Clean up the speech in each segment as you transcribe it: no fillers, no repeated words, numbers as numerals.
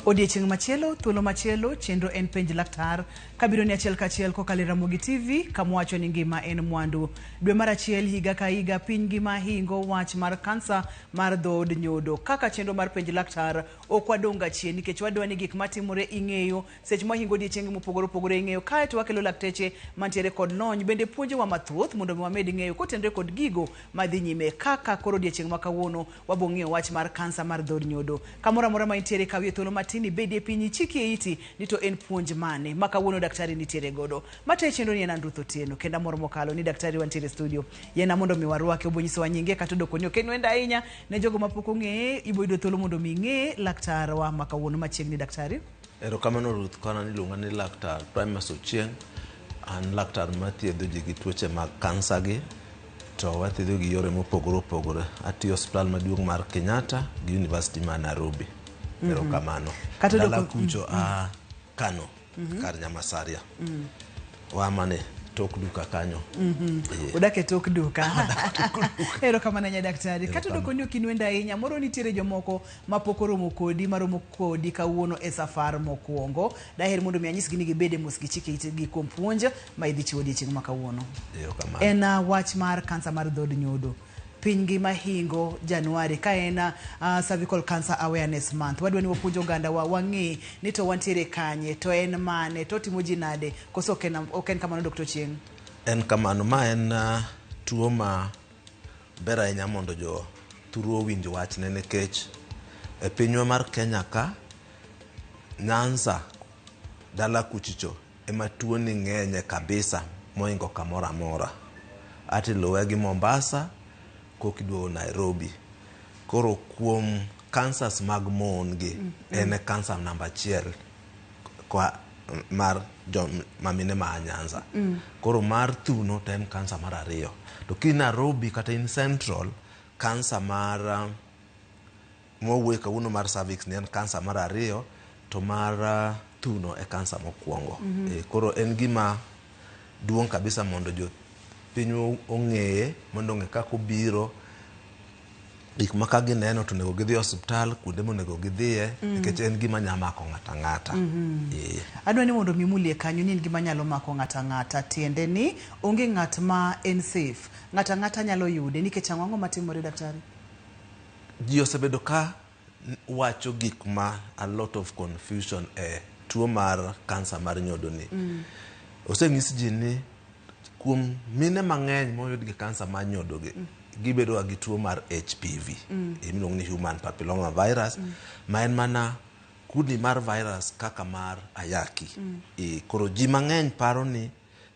Odiechieng' machielo, thuolo machielo, chenro en penj laktar. Kabiro ni achiel kachiel kokalo Ramogi TV, kamwacho ni ngima en mwandu. Dwe mar achiel higa ka higa piny ngima hingo wach mar kansa mar dhood nyodo. Kaka chenro mar penj laktar ok wadonga chien nikech wadwa ni gik matimore ing'eyo, seche mahingo odiechienge mopogore opogore ing'eyo. Kae to wakelo lakteche mantiere kod lony bende puonjowa mathoth mondo wamed ng'eyo kotenore kod gigo madhi nyime. Kaka koro odiechieng' ma kawuono wabong'eyo wach mar kansa mar dhood nyodo. Kamoro amora ma intiere kawie thuolo matin ibedie piny ichiki iti ni to en puonj mane ma kawuono daktari nitiere godo. Mate chenro ni en Ruth Otieno kenda moro mokalo ni daktari wantiere studio. Yena mondo mi warwake obonyiso nyinge kata doko ni okeno enda ahinya ne jogo mapok ong'eye ibo yudo thuolo mondo mi ng'e laktar wa ma kawuono machiegni daktari. Erokamano Ruth, kona niluonga ni laktar Primus Ochieng'. An laktar mathiedho ji gi tuoche mag kansa gi, to wathiedho gi yore mopogore opogore. Atiyo hospital maduong' mar Kenyatta gi University ma Nairobi. Erokamano. Dala kucho a Kano, kar Nyamasaria. Wamane tok duka kanyo. Udake tok duka. Erokamano nya daktari. Kata doko ni okinwenda ahinya, moro nitiere jomoko mapok oromo kodi, maromo kodi kawuono e safar mokwongo. Daher mondo mi anyisgi ni gibede mos gichike itgi kuom puonj ma idhi chiwo odiechieng' ma kawuono. Erokamano. En wach mar kansa mar dhood nyodo. Piny ngima hingo Januari ka en cervical cancer awareness month. Wadwa ni wapuonjo oganda wang'e ni to wantiere kanye, to en mane, to timo ji nade, koso ok en kamano Dr. Ochieng'? En kamano, ma en tuo ma ber ahinya mondo jo thurwa winj wachne nikech e pinywa mar Kenya ka, Nyanza, dala kuchicho ema tuo ni ng'enye kabisa moingo kamoro amora. Atiluwe gi Mombasa, kokiduogo Nairobi. Koro kuom kansas mag mon gi en kansa namba 1 kwa mar mamine ma Nyanza. Koro mar thuno to en kansa mar 2. To ki Nairobi kata in Central, kansa mar mowuok kawuono mar cervix ni en kansa mar 2, to mar thuno e kansa mokwongo. Koro en gima duong' kabisa mondo jo piny ong'eye, mondo ong'e kako obiro, gik ma ka gineno to nego gidhi hospital, kuonde monego gidhiye, nikech en gima nyalo mako ng'ata ng'ata. Adwa ni mondo mimulie kanyo ni en gima nyalo mako ng'ata ng'ata, tiende ni onge ng'at ma en safe. Ng'ata ng'ata nyalo yude nikech ang'o matimore daktari? Ji osebedo ka wacho gik ma a lot of confusion e tuo mar kansa mar nyodo ni. Oseng'is ji ni kuom mine mang'eny moyud gi kansa mar nyodo gi, gibedo gi tuo mar HPV, imiluongo ni human papilloma virus, ma en mana kudni mar virus kaka mar ayaki. Koro ji mang'eny paro ni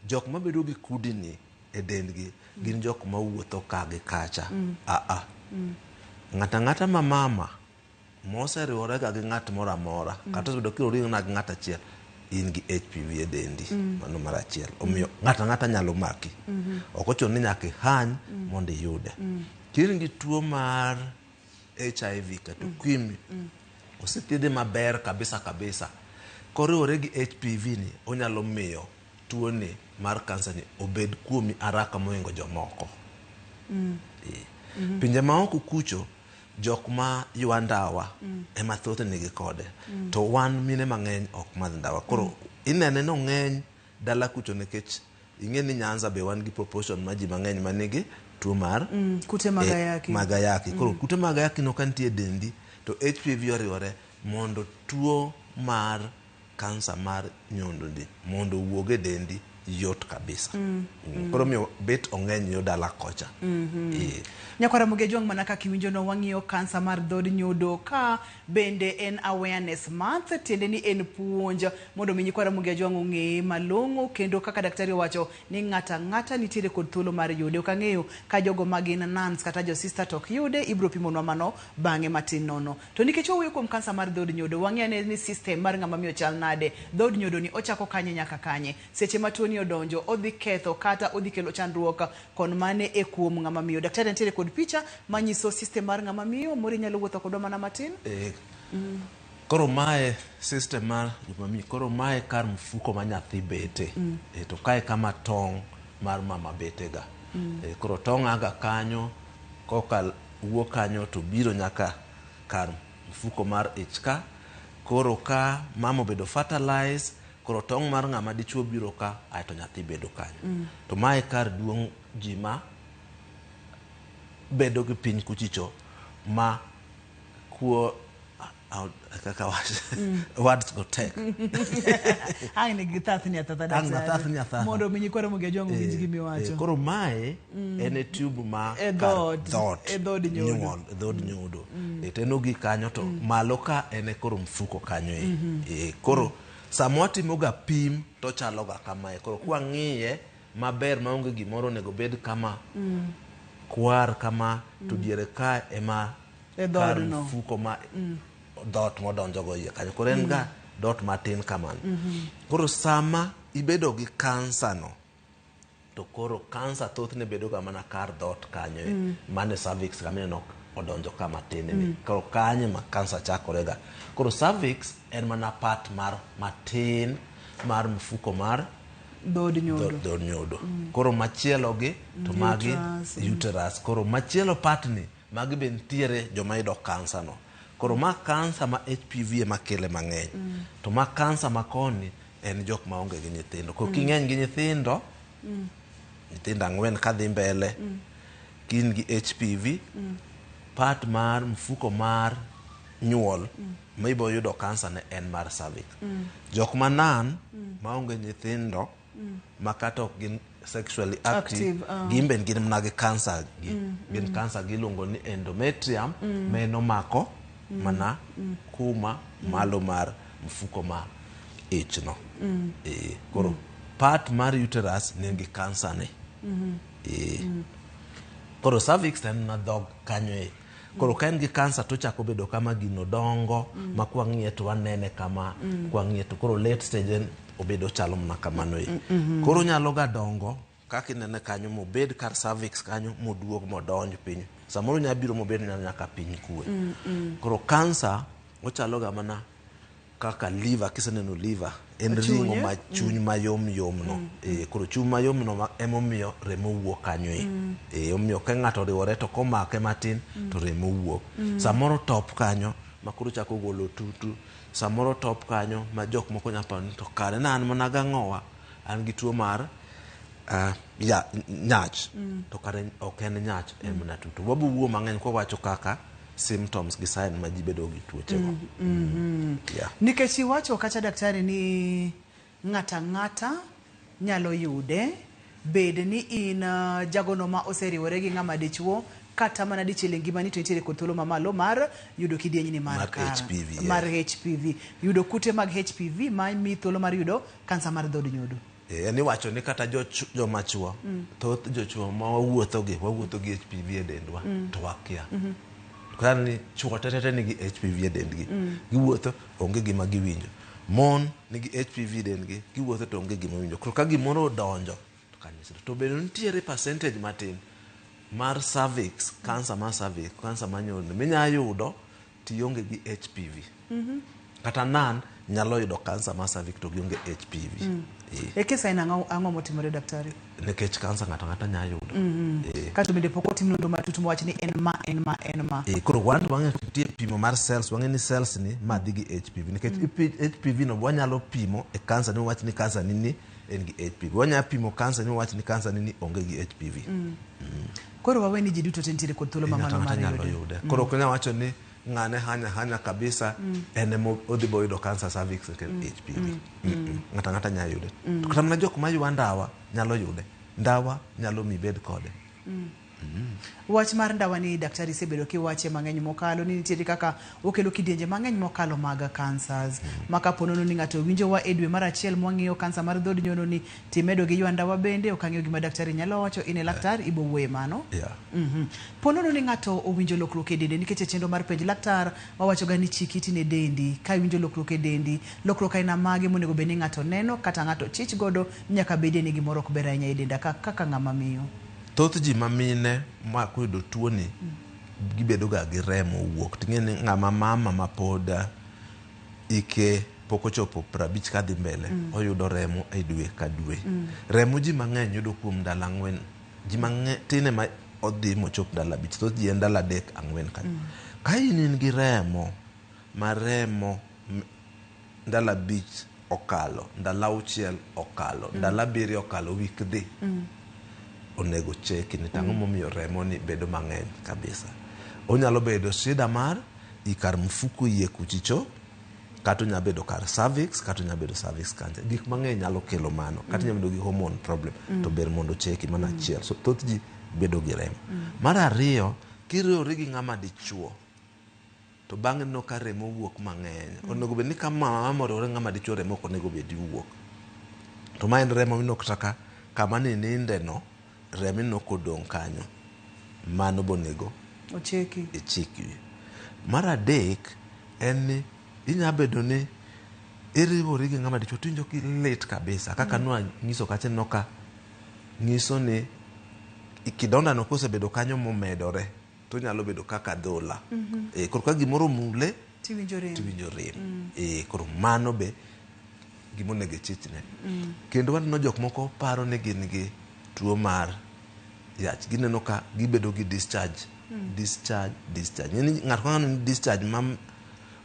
jok mabedo gi kudni e dendgi gin jok mawuotho ka gi kacha. Ng'ata ng'ata ma mama moseriwore ga gi ng'at moro amora, kata osebedo kiroring'na gi ng'at achiel, in gi HPV e dendi, mano mar achiel. Omiyo ng'ata ng'ata nyalo maki. Ok ochuno ni nyaka ihany mondo iyude. Kiri gi tuo mar HIV kata ukimwi, osethiedhe maber kabisa kabisa. Koriwore gi HPV ni, onyalo miyo tuo ni mar kansa ni obed kuomi haraka moingo jomoko. Pinje ma oko kucho, jok ma ywa ndawa ema thoth nigi kode, to wan mine mang'eny ok madh ndawa. Koro inene no ng'eny dala kucho nikech ing'e ni Nyanza be wan gi proportion ma ji mang'eny manigi tuo mar kute mag ayaki. Koro kute mag ayaki no kantie dendi, to HPV oriwore mondo tuo mar kansa mar nyodo ni mondo wuoge dendi yot kabisa. Koro miyo bet ong'eny yo dala kocha. Nyakwara Ramogi Ajwang' mana kaka iwinjo no wang'iyo kansa mar dhood nyodo ka bende en awareness month, tiende ni en puonj mondo mi Nyakwara Ramogi Ajwang' ong'e malong'o, kendo kaka daktari wacho ni ng'ata ng'ata nitiere kod thuolo mar yude. Ok ang'eyo ka jogo magin nuns kata jo sister tok yude, ibro pimonwa mano bang'e matin nono. To nikech wawuoyo kuom kansa mar dhood nyodo, wang'e ni system mar ng'ama miyo chal nade. Dhood nyodo ni ochako kanye nyaka kanye, seche ma tuo ni odonjo odhi ketho kata odhi kelo chandruok kon mane e kuom ng'ama miyo. Daktari nitiere kod picha manyiso system mar ng'ama miyo, mori nyalo wuotho kodwa mana matin. Koro mae system mar ng'ama miyo, koro mae kar mfuko ma nyathi bete. To kae kama tong' mar mama bete ga. Koro tong' aga kanyo, koka wuok kanyo to biro nyaka kar mfuko mar ich ka. koro ka mama obedo fertilize, koro tong' mar ng'ama dichuo biro ka, aeto nyathi bedo kanyo. To mae kar duong' ji ma bedo gi piny kuchicho ma kuo kaka words go tek. Ang ni gitath ni atata daktari. Mondo minyi kwara muge jongo winji gi miwacho. Koro mae en e tube ma dhod nyodo. Teno gi kanyo to malo ka en e koro mfuko kanyo koro sama watimo ga pim to chalo ga kamae. Koro kwa ng'iye maber maonge gimoro nego bed kama kwar kama to diere ka ema kar mfuko ma dot modonjo go iye kanyo. Koro en ga dot matin kamano. Koro sama ibedo gi kansa no, to koro kansa thothne bedo ga mana kar dot kanyo mane cervix kamano odonjo kama tin. Koro kanye ma kansa chakore ga. Koro cervix en mana part mar matin mar mfuko mar dhod nyodo. Koro machielo gi to magi uterus. Koro machielo part ni magi ben tiere joma yudo kansa no. Koro ma kansa ma HPV ema kele mang'eny. To ma kansa ma koni en jok ma onge gi nyithindo. Koro king'eny gi nyithindo, nyithindo 4 kadhi mbele, kin gi HPV, part mar mfuko mar nyuol ma ibo yudo kansa ne en mar cervix. Jok manan ma onge nyithindo ma kata ok gin sexually active gimben gin mana gi kansa gi. Gin kansa giluongo ni endometrium meno mako mana kuma malo mar mfuko ma ich no. Koro part mar uterus nigi kansa ne. Koro cervix en na dhog kanyo Koro ka en gi kansa to chako bedo kama gino dongo ma kwa ng'iye to wanene kama kwa ng'iye to koro late stage en obedo chalo mna kamano Koro nyalo ga dongo kaka inene kanyo mobed kar cervix kanyo moduog modonj piny. Samoro nyabiro mobed nyaka piny kue. Koro kansa ochalo ga mana kaka liver. Kiseneno liver en ringo ma chuny mayom no. Koro chuny mayom no emomiyo remo wuok kanyo omiyo ka ng'ato riwore to komake matin to remo wuok. Samoro top kanyo ma koro chako golo tutu. Samoro top kanyo ma jok moko nyapani to kare na an mana gang'owa an gi tuo mar nyach. To kare ok en nyach en mana tutu. Wabuwuo mang'eny kwa wacho kaka symptoms gi sign ma ji bedo gi tuoche go. Nikech iwacho kacha daktari ni ng'ata nyalo yude, bed ni in jagono ma oseriwore gi ng'ama dichuo kata mana dichiel ngima ni to nitiere kod thuolo mamalo mar yudo kidieny ni mar HPV. Yudo kute mag HPV ma mi thuolo mar yudo kansa mar dhod nyodo. Ni wacho ni kata joma chuo thoth jochuo ma wawuotho gi HPV e dendwa to wakia. Kani ni chuo tete nigi HPV e dendgi. Giwuotho onge gima giwinjo. Mon nigi HPV e dendgi, giwuotho to onge gima winjo. Koro ka gimoro donjo to kanyiso to bedo nitiere percentage matin mar cervix, kansa mar cervix, kansa mar nyodo minya yudo tionge gi HPV. Kata nan nyalo yudo kansa mar cervix to gionge HPV. Kesa ina ang'o motimore daktari? Nikech kansa ng'ata nya yudo. Kato bende pok otim nonro matut mowach ni en ma. Koro wan wang'e tie pimo mar cells, wang'e ni cells ni ma dhi gi HPV. Nikech HPV no wanyalo pimo e kansa ni wach ni kansa ni en gi HPV. Wanya pimo kansa ni wach ni kansa ni onge gi HPV. Koro wawe ni ji duto tentiere kod thuolo mamalo mar yude. Koro kunya wacho ni ng'ane hanya kabisa ene mo odhi boyudo kansa cervix ke HPV. Ng'ata nya yude. To kata mana jok ma ywa ndawa nyalo yude. Ndawa nyalo mi bed kode. Wach mar ndawa ni daktari sebedo kiwache mang'eny mokalo ni nitiere kaka okelo kidienje mang'eny mokalo mag cancers. Maka ponono ni ng'ato winjo wa edwe mar achiel mwang'iyo kansa mar dhod nyodo ni timedo gi ywa ndawa bende okang'iyo gima daktari nyalo wacho ine laktar ibo wuoye mano. Ponono ni ng'ato owinjo lokruok e dende nikech chendo mar penj laktar wawacho ga ni chikiti ne dendi ka winjo lokruok e dendi lokruok aina mage monego bed ni ng'ato neno kata ng'ato chich godo nyaka bede ni gimoro ok ber ahinya e denda kaka ng'ama miyo. Thoth ji mamine ma kuyudo tuo ni gibedo ga gi remo wuok. Ting'eni ng'ama mama ma pod ike pok ochopo 50 kadhi mbele oyudo remo e dwe ka dwe. Remo ji mang'eny yudo kuom ndalo 4. Ji mang'eny tine ma odhi mochop ndalo 5. Thoth ji en ndalo 3-4 kanyo. Ka in gi remo ma remo ndalo 5 okalo, ndalo 6 okalo, ndalo 7 okalo, wik dhi, onego cheki ni tang'o momiyo remo ni bedo mang'eny kabisa. Onyalo bedo shida mar ikar mfuko iye kuchicho, kata onyalo bedo kar cervix, kata onyalo bedo cervix cancer. Gik mang'eny nyalo kelo mano, kata onyalo bedo gi hormone problem, to ber mondo cheki mana achiel. So thoth ji bedo gi remo. Mar ariyo, kiriwori gi ng'ama dichuo, to bang'e no ka remo wuok mang'eny, onego bed ni ka mama moriwore ng'ama dichuo remo ok onego bed wuok. To ma en remo mineno kata kama ni ninde no, remo no kodong' kanyo, mano bonego ichiki. Mar adek en ni inya bedo ni iriwori gi ng'ama dichuo tinjo ki lit kabisa, kaka nwa nyiso kacha no ka nyiso ni kidonda no kosebedo kanyo momedore, to nyalo bedo kaka dhola. Koro ka gimoro mule tiwinjo rem. Koro mano be gimonego ichichne. Kendo waneno jok moko paro ni gin gi tuo mar yach, gineno ka gibedo gi discharge. Ng'ato ka ng'ano ni discharge ma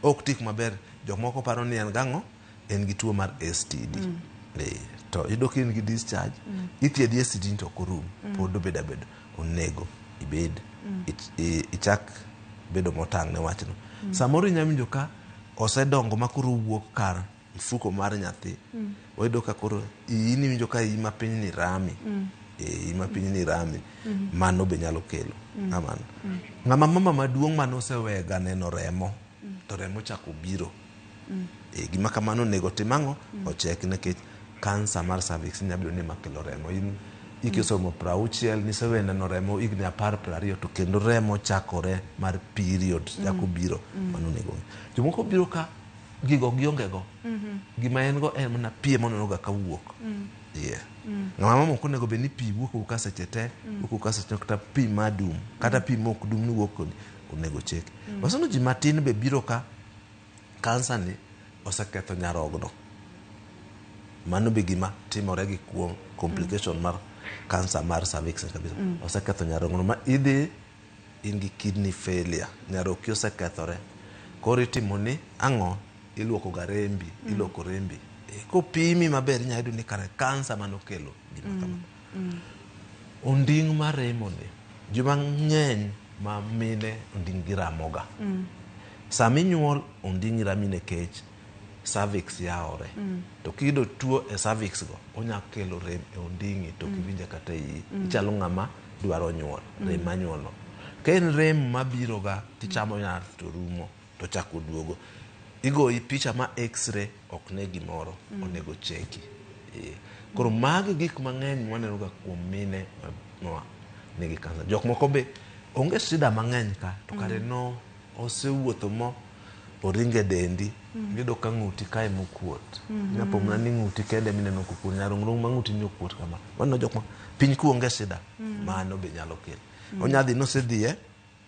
ok tik maber, jok moko paro ni en gang'o, en gi tuo mar STD. To iyudo ka in gi discharge, ithiedhi STD to ok orum, pod obedo onego ibed ichak bedo motang' ne wachno. Samoro inya winjo ka osedongo ma koro wuok kar mfuko mar nyathi, oyudo ka koro in iwinjo ka iyi mapiny ni rami. Mano be nyalo kelo kamano. Ng'ama mama maduong' mane osewega neno remo, to remo chako biro, gima kamano onego tim ang'o, ochek, nikech kansa mar cervix nyalo bedo ni makelo remo. In ikisomo 60 nisewe neno remo higni 10, 20, to kendo remo chakore mar period chako biro, mano onego. Jomoko biro ka gigo giongego, gima en go en mana piem onono ga kawuok. Ng'ama mama ok onego bed ni pi wuok ka seche te, wuok ka seche kata pi madum, kata pi mok dum ni wuok kodi, onego cheki. Waseno ji matin be biro ka kansa ni oseketho nyarogno. Mano be gima timore gi kuom complication mar kansa mar cervix kabisa. Oseketho nyarogno ma idhi in gi kidney failure, nyaroki osekethore. Koro itimo ni ang'o, ilwoko ga rembi, iloko rembi. Kopimi maber inya yudo ni kare kansa manokelo gima kama. Onding' mar remo ni, ji mang'eny ma mine onding' gi ramoga. Sami nyuol onding' rami nekech cervix yaore. To kiyudo tuo e cervix go, onya kelo rem e onding'i to kiwinje kata iyi. Ichalo ng'ama dwaro nyuol, rem manyuolo. Ka en rem mabiro ga tichamo yath to rumo, to chako duogo, igoyi picha ma x-ray ok ne gimoro, onego cheki. Koro magi gik mang'eny waneno ga kuom mine ma nigi kansa. Jok moko be onge shida mang'eny ka, to kare no osewuotho mo oringe dendi, iyudo ka ng'uti kae mokuot. Nyapo mna ni ng'uti kende mineno kukuot, nyarung'rung ma ng'uti ni okuot kama. Waneno jok ma piny ku onge shida, mano be nyalo kelo. Onyadhi nosedhiye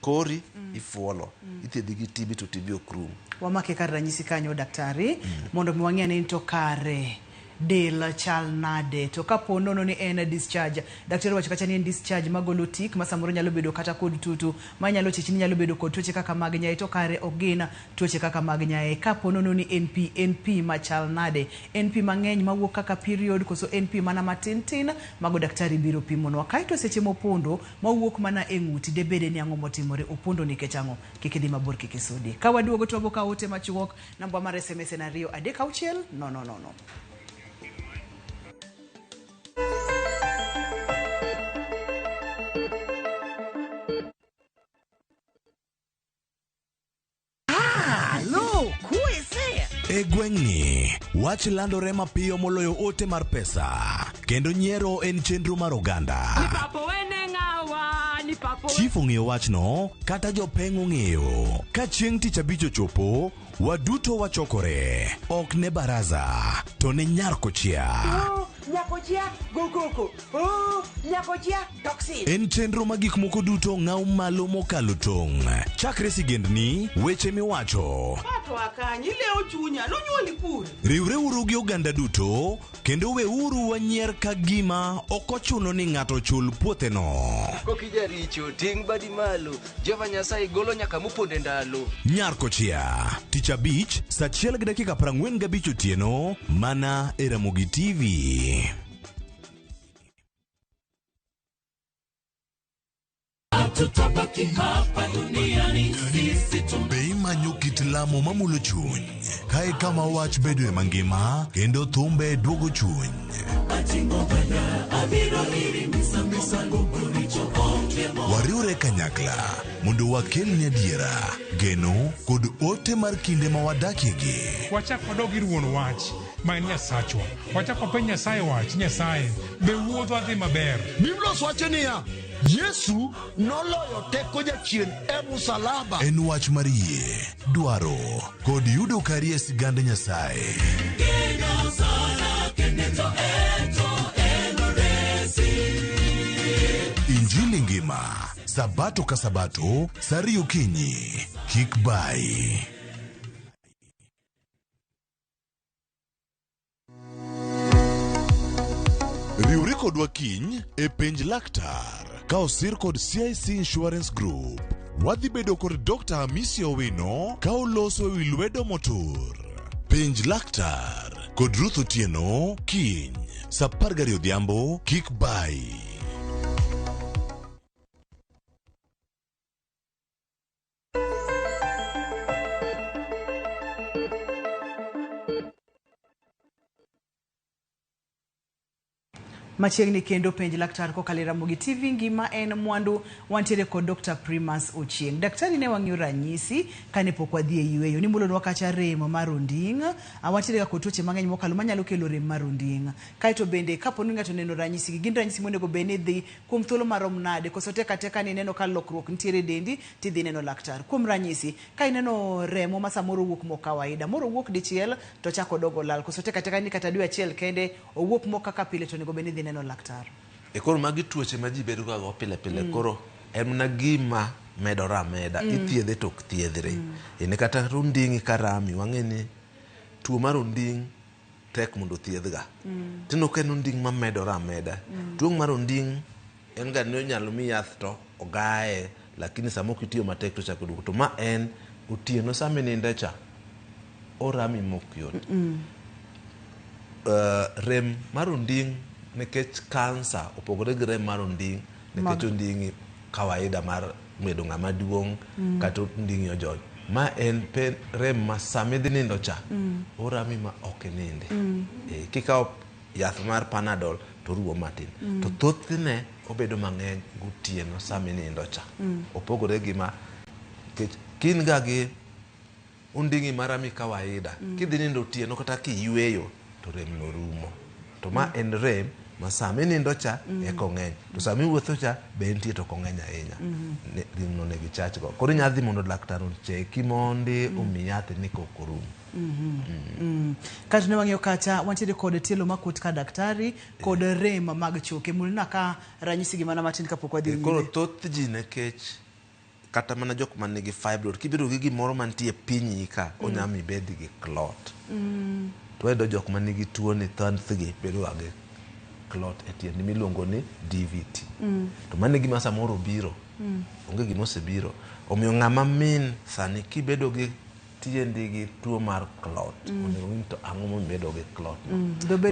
kori ifuolo, ithiedhi gi TB to TB ok rum. Wamake kar ranyisi kanyo daktari, mondo mi wang'e ni to kare del chal nade, to kapo nono ni en discharge. Daktari wacho kacha ni en discharge magolo tik, ma samoro nyalo bedo kata kod tutu, ma nyalo chichi ni nyalo bedo kod tuoche kaka mag nyaye, to kare ogina tuoche kaka mag nyaye. Kapo nono ni NP ma chal nade, NP mang'eny mawuok kaka period, koso NP mana matin tin, mago daktari biro pimonwa. Kaito seche mopondo mawuok mana e ng'uti, debede ni ang'o motimore, opondo nikech ang'o, kik idhi mabor kik isudi. Ka waduogo to wago ka ote machuok, namba mar SMS en 236 000. E gweng'ni, wach landore mapiyo moloyo ote mar pesa. Kendo nyiero en chenro mar oganda. Chief ong'eyo wachno, kata jopeng' ong'eyo. Ka chieng' tich abich ochopo, waduto wachokore. Ok ne baraza, to ne nyarkochia. Nyakochia gokoko. Nyakochia toxin. En chenro ma gik moko duto ng'aw malo mokalo tong'. Chakre sigendni, weche miwacho. to akany ileo chunya nonyuoli kure. Riwreuru gi oganda duto kendo weuru wanyier ka gima ok ochuno ni ng'ato chul puotheno. Kokija richo ting badi malo, Jehova Nyasaye golo nyaka moponde ndalo. Nyarkochia, tich abich, saa 1:45 otieno, mana e Ramogi TV. Tutabaki hapa duniani sisi Be imanyo kit lamo mamulo chuny, kae kama wach bedoe mangima kendo thumbe duogo chuny. Wariure kanyakla mondo wakelni adiera, geno kod ote mar kinde ma wadakiegi. Wachak wadog ir wuon wach ma en Nyasachwa. Wachak wapenj Nyasaye wach, Nyasaye be wuodho adhi maber. Biblia wacho niya, Yesu noloyo teko jachien e msalaba. En wach mar yie, dwaro kod yudo kari e sigand Nyasaye. Injili ngima, sabato ka sabato, sari okinyi, kik bai. Riwri kodwa kiny e penj laktar. Ka osir kod CIC Insurance Group, wadhi bedo kod Dr. Hamisi Owino ka oloso ewi lwedo motur. Penj laktar kod Ruth Otieno, kiny, saa 12 odhiambo, kik bai. Machiegni kendo penj laktar kokalo Ramogi TV ngima en mwandu, wantiere kod Dr. Primas Ochieng. Daktari ne wang'iyo ranyisi kane pok wadhi e yueyo ni mulonwa kacha rem mar onding', wantiere kod tuoche mang'eny mokalo manyalo kelo rem mar onding'. Kaito bende kapo ni ng'ato neno ranyisi gin ranyisi monego bed ni dhi kuom thuolo marom nade, koso tek ateka ni neno ka lokruok nitiere dendi tidhi neno laktar. Kuom ranyisi ka ineno remo ma samoro wuok mo kawaida, moro wuok dichiel to chako dogo lal, koso tek ateka ni kata dwe achiel kende owuok mo kaka pile, to nego bed ni dhi neno laktar. E koro magi tuoche ma ji bedo go pile pile, koro en na gima medora meda, ithiedhe tok thiedhre. Ene kata runding karami wang'eni tuo mar onding' tek mondo thiedhga. Tino ken onding' ma medora meda. Tuo mar onding' en ga no nyalo mi yath to ogae, lakini samo kitiyo matek to chako duogo. To ma en otieno same ninde cha orami mokyot. Rem mar onding' nekech kansa opogore gi rem mar onding', nekech onding' kawaida mar medo ng'ama duong' kata onding' ojony. Ma en rem ma same dhi nindo cha orami ma ok ninde. Kikawo yath mar Panadol to ruo matin. To thothne obedo mang'eny gotieno same nindo cha. Opogore gi ma kin ga gi onding'i marami kawaida, kidhi nindo otieno kata kiyueyo to rem no rumo. To ma en rem ma same nindo cha kong'eny, to same wuotho cha be entie to kong'eny ahinya. Rem no negi chach go. Koro nyadhi mondo laktar ocheki mondi omi yath ni kokorum. Kata ne wang'iyo kacha wantiere kod tielo makut ka daktari kod rem mag choke, mulna ka ranyisi gi mana matin kapok wadhi nyime. Koro thoth ji nekech kata mana jok man nigi fibroid, kibiro gi gimoro mantie pinyi ka onyami bed gi clot. To edo jok man nigi tuo ni thothgi bedo gi clot e tiend miluongo ni DVT. To mane gima samoro biro, onge gima osebiro. Omiyo ng'ama min sani kibedo gi tiendi gi tuo mar clot, onego to ang'o mobedo gi clot.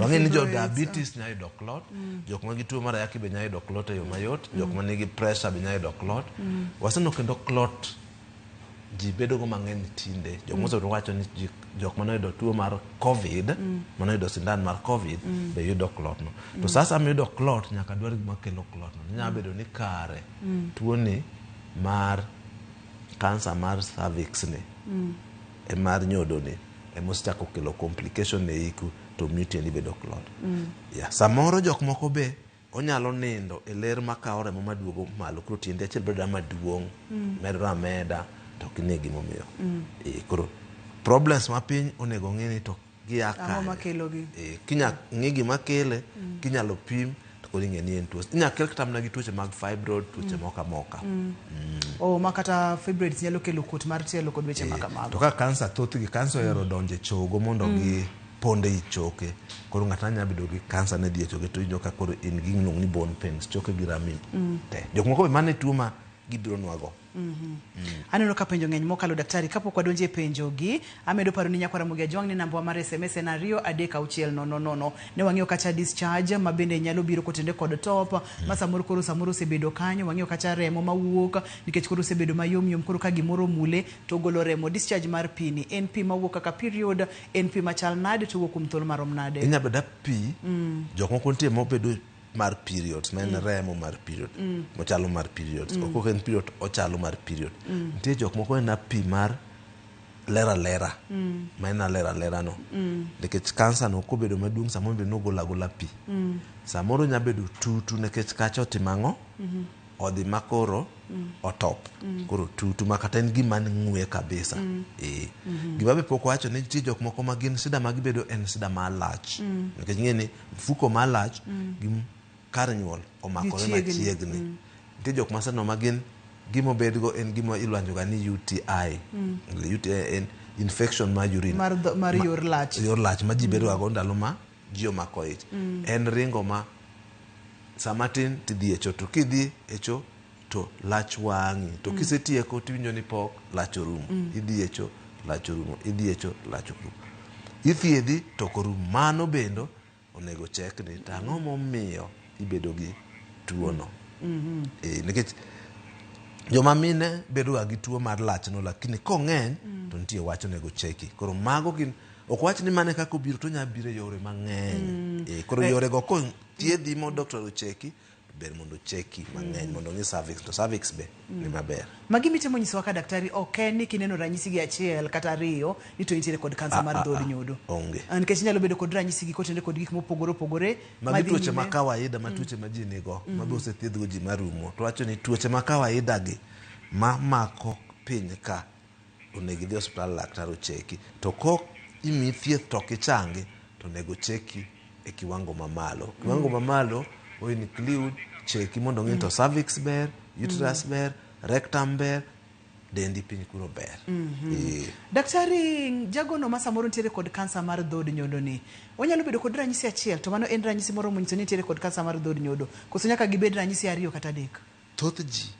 Wang'eni jo diabetes nyalo yudo clot, jok man gi tuo mar ayaki be nyalo yudo clot e yo mayot, jok man nigi pressure be nyalo yudo clot. Waseno kendo clot ji bedo go mang'eny tinde. Jok mose wacho ni jok manoyudo tuo mar COVID, manoyudo sindan mar COVID be yudo clot no. To sasa miyudo clot nyaka dwar gima kelo clot no. Nyalo bedo ni kare tuo ni mar kansa mar cervix ni e mar nyodo ni emosechako kelo complication ne iku to mutiny bedo clot. Samoro jok moko be onyalo nindo e ler makawo remo maduogo malo, koro tiende achiel bedo maduong' medora meda to kine gimomiyo. Koro problems ma piny onego ng'eni to gia kare. Ang'o makelo gi? Kinya ng'i gima kele, kinyalo pim, to to koro ing'e ni en tuo. Inyalo kel kata mana gi tuoche mag fibroid, tuoche moka moka. Ma kata fibroids nyalo kelo kuot mar tielo kod weche ma kamago. To ka kansa thothgi kansa ohero donjo e chogo mondo gi ponde i choke. Koro ng'ato nyalo bedo gi kansa ne dhi e choke to injo ka koro in gi ng'inung ni bone pains, choke gi rami te. Jok moko be mane tuo ma gibiro nwago. Aneno ka penjo ng'eny mokalo daktari. Kapok wadonjo e penjo gi, amedo paro ni nyakwara Mugia Jwang' ni namba mar SMS en 23600. Ne wang'eyo kacha discharge ma bende nyalo biro kotende kod top ma samoro koro osebedo kanyo. Wang'eyo kacha remo mawuok nikech koro osebedo mayom koro ka gimoro mule to golo remo. Discharge mar pi ni en pi mawuok kaka period, en pi machal nade to wuok kuom thuolo marom nade? Inya beda pi jok moko nitie mobedo mar periods, ma en remo mar period, mochalo mar periods. Ok en period, ochalo mar period. Nitie jok moko en pi mar lera, ma en lera no. Nikech kansa no kobedo maduong' samoro be nogola gola pi. Samoro nya bedo tutu nikech kacha otimang'o, odhi makoro otop. Koro tutu ma kata en gima ng'we kabisa. Gima be pok wacho ni nitie jok moko ma gin sida ma gibedo en sida ma lach. Nikech ng'eni mfuko ma lach kar nyuol omakore machiegni. Nitie jok ma sano ma gin gimo bedgo en gima iluongo ga ni UTI. UTI en infection ma urine. Mar yor lach. Yor lach ma ji bedo go ndalo ma ji omako ich. En ringo ma samatin tidhi e cho, to kidhi e cho to lach wang'i. To kisetieko tiwinjo ni pok lach orumo. Idhi e cho, lach orumo. Idhi e cho, lach orumo. Ithiedhi to korumo. Mano bendo onego chek ni tang'o momiyo ibedo gi tuo no. Nikech joma mine bedo ga gi tuo mar lach no, lakini kong'eny to nitie wach onego cheki. Koro mago gin ok wach ni mane kako biro to nya biro yore mang'eny. Koro yore go kon thiedhi mo doctor ocheki ber mondo cheki mang'eny mondo ngi cervix, to cervix be ni maber. Magi mitemo nyisowa ka daktari ok ni kineno ranyisi gi achiel kata ariyo ni to nitiere kod kansa mar dhood nyodo. Onge. Nikech nyalo bedo kod ranyisi gi kotende kod gik mopogore opogore. Magi tuoche ma kawaida ma tuoche ma ji nigo ma be osethiedhgo ji marumo. To wacho ni tuoche ma kawaida gi ma mako piny ka onego idhi hospital laktar ocheki. To kok imi thieth to kichangi to onego cheki e kiwango mamalo. Kiwango mamalo o include cheki mondo ng'e to cervix ber, uterus ber, rectum ber, dendi piny kuro ber. Daktari, jagono ma samoro nitiere kod kansa mar dhood nyodo ni, onyalo bedo kod ranyisi achiel to mano en ranyisi moro monyiso ni nitiere kod kansa mar dhood nyodo, koso nyaka gibed ranyisi ariyo kata adek? Thoth ji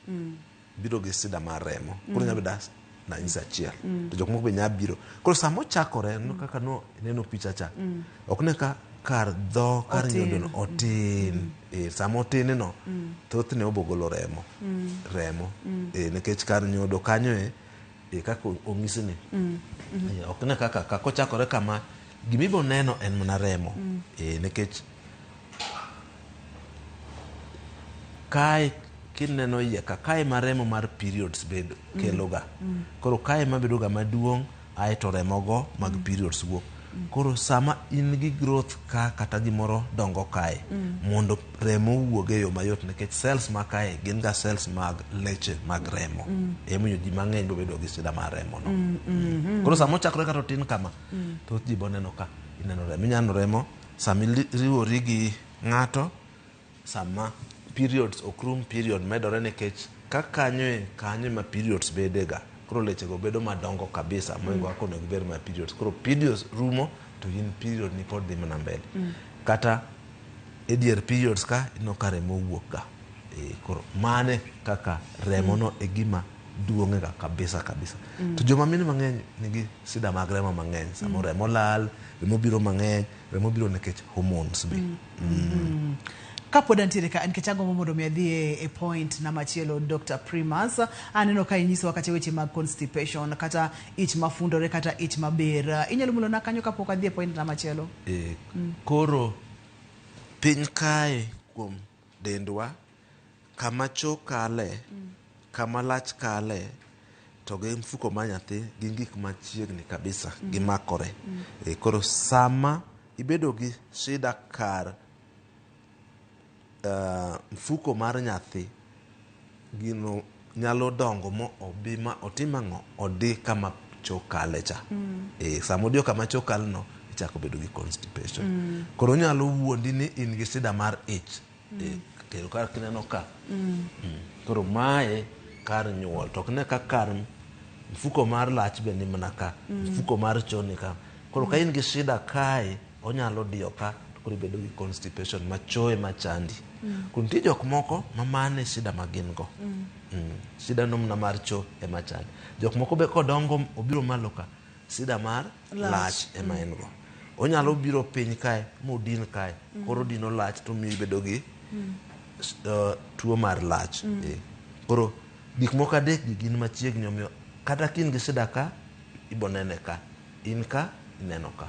biro gi sida mar remo, koro nyalo bedo ranyisi achiel. To jok moko be nyalo biro. Koro samo chakore kaka no neno picha cha. Ok ne ka kar dho kar nyodo no otin. Samo tin no thoth ne obogolo remo. Nikech kar nyodo kanyo kaka ong'isi ni. Ok ne kaka kochakore kama gimibo neno en mana remo. Nikech kae kineno iye kae ma remo mar periods bedo keloga. Koro kae ma bedo ga maduong' ae to remo go mag periods wuok. Koro sama in gi growth ka kata gimoro dongo kae mondo remo wuoge yo mayot, nikech cells ma kae gin ga cells mag leche mag remo. Emomiyo ji mang'eny bedo gi sida mar remo no. Koro sama ochakore kata tin kama thoth ji boneno ka ineno remo. Inyano remo sama riwori gi ng'ato sama periods okrum period medore, nikech ka kanyo ma periods bedega. Koro leche go bedo madongo kabisa moingo ako onego ber ma periods. Koro periods rumo to in period ni pod dhi mana mbele. Kata e dier periods ka ino ka remo wuok ga. Koro mane kaka remo no e gima duong'e ga kabisa. To joma mine mang'eny nigi sida mag remo mang'eny. Samo remo lal, remo biro mang'eny, remo biro nikech hormones be. Kapod antiere ka nikech agombo mondo mi adhi e point na machielo Dr. Primas, aneno ka inyiso kata weche mag constipation kata ich mafundore kata ich maber. Inyalo mulo na kanyo kapok adhi e point na machielo? Koro piny kae kuom dendwa kama chok kale, kama lach kale, to gi mfuko ma nyathi gin gik machiegni kabisa gimakore. Koro sama ibedo gi shida kar mfuko mar nyathi gino nyalo dongo mo obi ma otimang'o odi kama chokale cha. Sama odio kama chokal no ichako bedo gi constipation. Koro nyalo wuondi ni in gi sida mar ich kendo kar kineno ka koro mae kar nyuol to ne ka kar mfuko mar lach be ni mana ka mfuko mar choni ka koro ka in gi shida kae onyalo diyo ka to koro ibedo gi constipation machoe machandi kun nitie jok moko mamane shida magin go shida no mna mar cho ema chandi jok moko be kodongo obiro malo ka shida mar lach ema en go onyalo biro piny kae modin kae koro dino lach to mi bedo gi tuo mar lach koro gik moko adek gi gin machiegni omiyo kata kin gi shida ka ibonene ka in ka ineno ka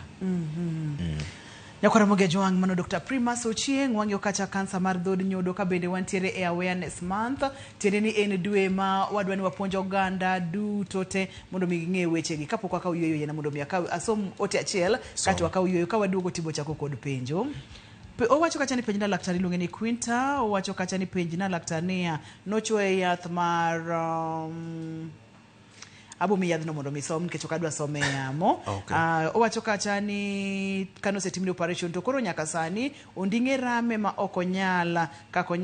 Nyakora moge joang mano Dr. Primas Ochieng wang'yo kacha kansa mar dhod nyodo ka bende wantiere e awareness month tiende ni en dwe ma wadwa ni wapuonj oganda duto te mondo mi ging'e weche gi kapok wakaw yweyo yena mondo mi asom ote achiel kata wakaw yweyo ka waduogo tibo chako kod penjo. Owacho kacha ni penj na laktar iluonge ni Quinta, owacho kacha ni penj na laktar niya nochwe yath mar abo mi yadhno mondo mi som nikech okadwa some yamo. Owacho kacha ni kano setimni operation to koro nyaka sani onding'e rame ma okonyala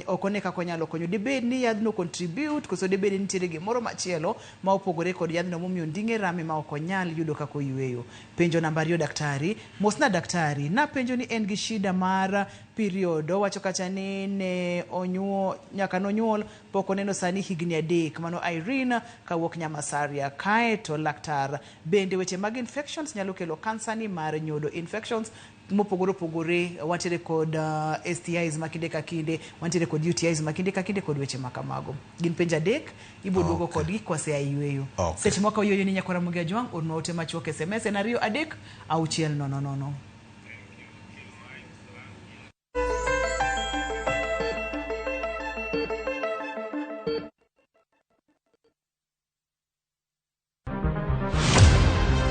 okone kako nyalo konyo debed ni yadhno contribute koso debed ni nitiere gimoro machielo ma opogore kod yadhno momiyo onding'e rame ma okonyal yudo kako yweyo. Penjo namba 2 daktari mosna daktari na penjo ni en gi shida mar period owacho kacha ni ne onyuol nyaka nonyuol pok oneno sani higni 3 mano Irene kawuok Nyamasaria kae to laktar bende weche mag infections nyalo kelo kansa ni mar nyodo infections mopogore opogore wantiere kod STIs makinde ka kinde wantiere kod UTIs makinde ka kinde kod weche makamago gin penja dek ibo duogo kod gi kwa se ayweyo seche moko yoyo ni nyakora moge jwang ono ote machuok SMS na 2 3 auchiel no.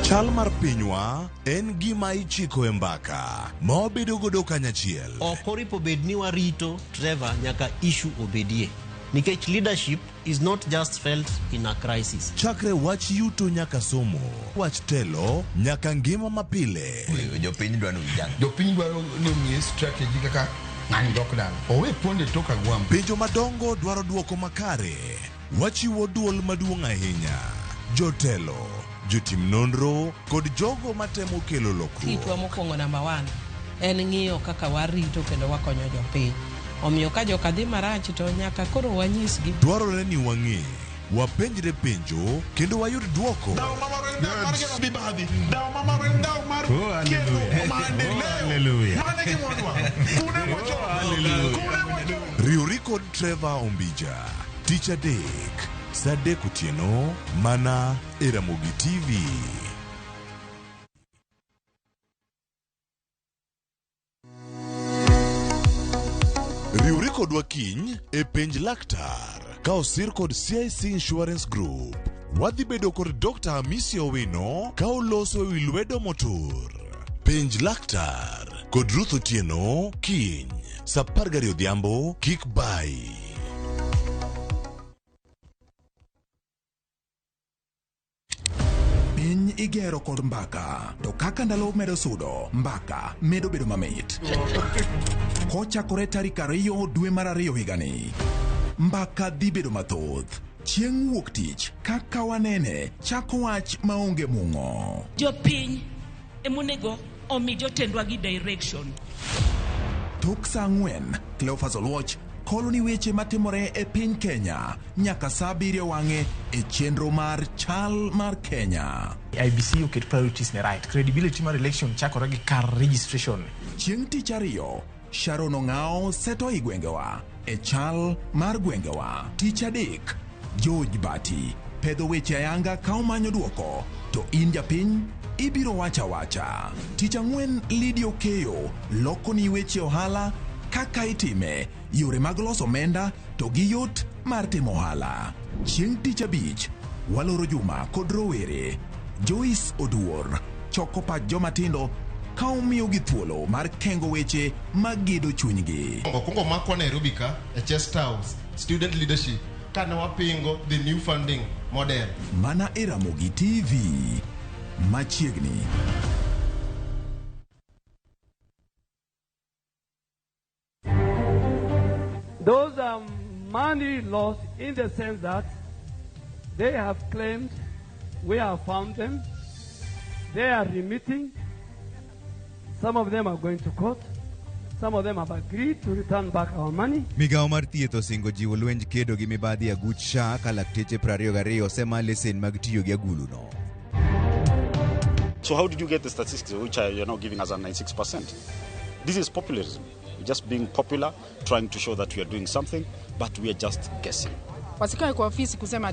Chal mar pinywa en gima ichiko e mbaka ma wabedo godo kanyachiel. Okoripo bed ni warito Trevor nyaka issue obedie. Nikech leadership is not just felt in a crisis. Chakre wach yuto nyaka somo, wach telo nyaka ngima mapile. Jopiny dwaro ni omiye strategy kaka ng'ani dok dala. Owe ponde toka gwam. Penjo madongo dwaro duoko makare. Wachiwo duol maduong' ahinya. Jotelo, jotim nonro kod jogo matemo kelo lokruok. Kitwa mokwongo namba 1 en ng'iyo kaka warito kendo wakonyo jopiny. Omiyo ka joka dhi marach to nyaka koro wanyisgi. Dwarore ni wang'e, wapenjre penjo kendo wayud duoko. Riuri kod Trevor Ombija, tich adek, saa 3 otieno, mana e Ramogi TV. Riuri kodwa kiny e penj laktar ka osir kod CIC Insurance Group. Wadhi bedo kod Dr. Hamisi Owino ka oloso ewi lwedo motur. Penj laktar kod Ruth Otieno kiny saa 12 odhiambo, kik bai. Piny igero kod mbaka, to kaka ndalo medo sudo, mbaka medo bedo mamit. Kochakore tarik 2 dwe mar 2 higani, mbaka dhi bedo mathoth. Chieng' wuok tich, kaka wanene, chako wach maonge mung'o. Jopiny emonego omi jotendwa gi direction. Tok saa 4, Cleophas Oluoch koloni weche matimore e piny Kenya nyaka saa 7 wang'e e chenro mar chal mar Kenya. IBC oket priorities ne right. Credibility mar election chakore gi kar registration. Chieng' tich 2, Sharon Ong'ao seto i gwengewa e chal mar gwengewa. Tich 3, George Bati pedho weche ayanga ka omanyo duoko, to in japiny ibiro wacha wacha. Tich 4, Lydia Okeyo loko ni weche ohala kaka itime, yore mag loso omenda to gi yot mar timo ohala. Chieng' tich 5, waloro Juma kod rowere. Joyce Oduor choko pach jomatindo ka omiyo gi thuolo mar kengo weche magido chunygi. Okongo makwa Nairobi ka e Chest House student leadership kana wapingo the new funding model. Mana e Ramogi TV machiegni. Those are money lost in the sense that they have claimed we have found them. They are remitting. Some of them are going to court. Some of them have agreed to return back our money. Migao mar thieth osingo jiwo lwenj kedo gi mibadhi aguch SHA ka lakteche 22 osema lesen mag tiyo gi aguluno. So how did you get the statistics which you're now giving us at 96%? This is populism. We're just being popular, trying to show that we are doing something, but we are just guessing. Wasikae kwa ofisi kusema